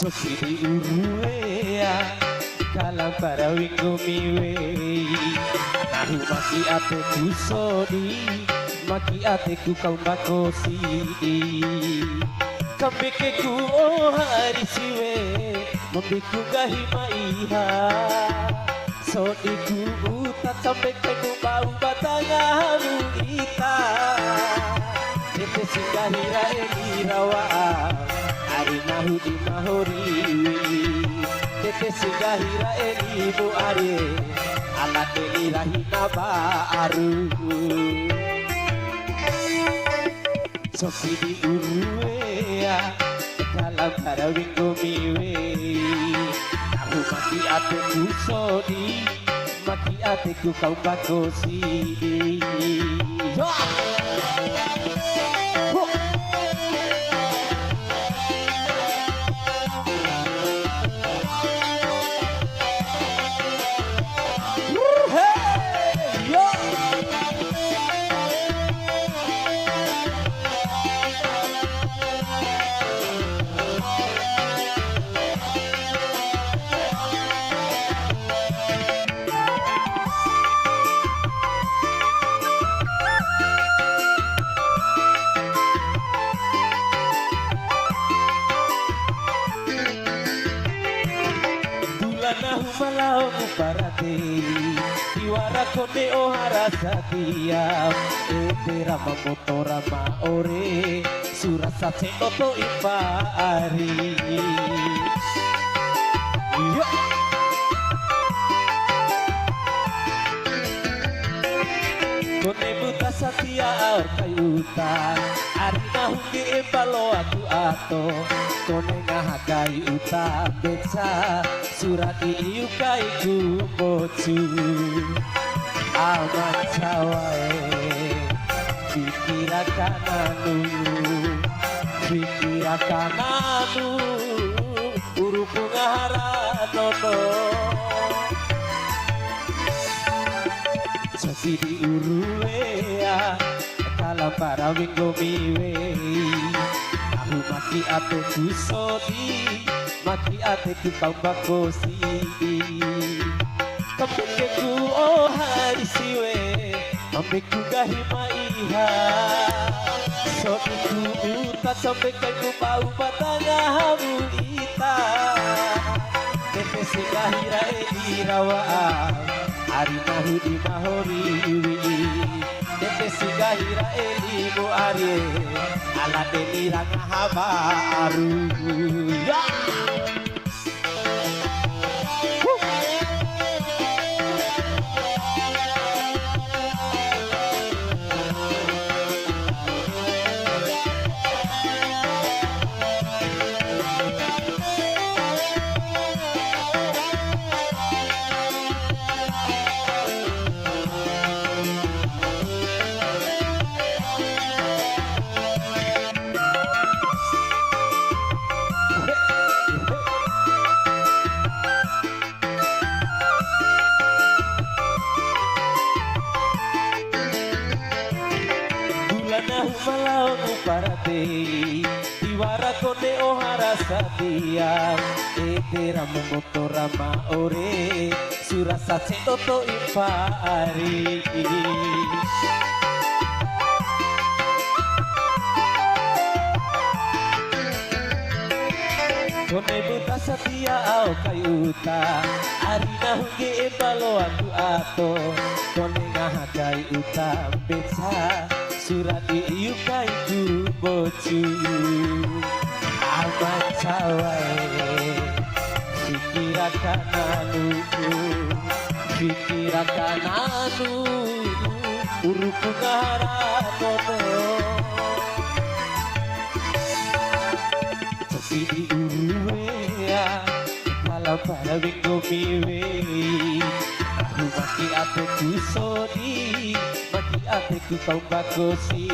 Sosiri uruea Kalam para wingo miwe Nahu maki ate kusodi Maki ate ku kau makosi Kambeke ku oh hari siwe Membiku gahima iha Sodi ku utat sampai ku bau batangamu ita Ete singgahira eni rawa Ari nahu di mahori Tete singgahira eni bu are Alat eni rahina baru Soki di uruea Kalam para wingo miwe Nahu maki ate kusodi Maki ate ku kau bakosi Nahu malau parate Iwara kone ohara satia Ete rama motora ma ore Surasa senoto ipa ari Kone buta satia aur kayuta Ari nahu ke embalo aku ato Kone ngahakai uta beca Surat iu kai ku bocu Aman cawae Pikirakan anu Urupu ngahara nono Sosi di uruea Kalam para wingo miwe Nahu maki ate kusodi Maki ate ku kau bakosi Kambeke ku oh hari siwe Mambeku gahima iha Sodi ku utat sampai ku bau batangamu ita Tete segahira edi rawa Ari nahu di mahori Tete segahira edi mu are Ala deni ranga habaru Ya Nahu malau parate Iwara kone ohara satia Ete rama motora ma ore Surasa senoto ipa ari Kone buta satia au kayuta Ari nahu ge embalo aku ato Kone ngahakai uta beca Surat iu kai ku bocu Aman cawae Pikirakan anu Uruku ngahara nono Sosi di uruea Kalam para wingo miwe Nahu maki ate kusodi Maki ate ku kau bakosi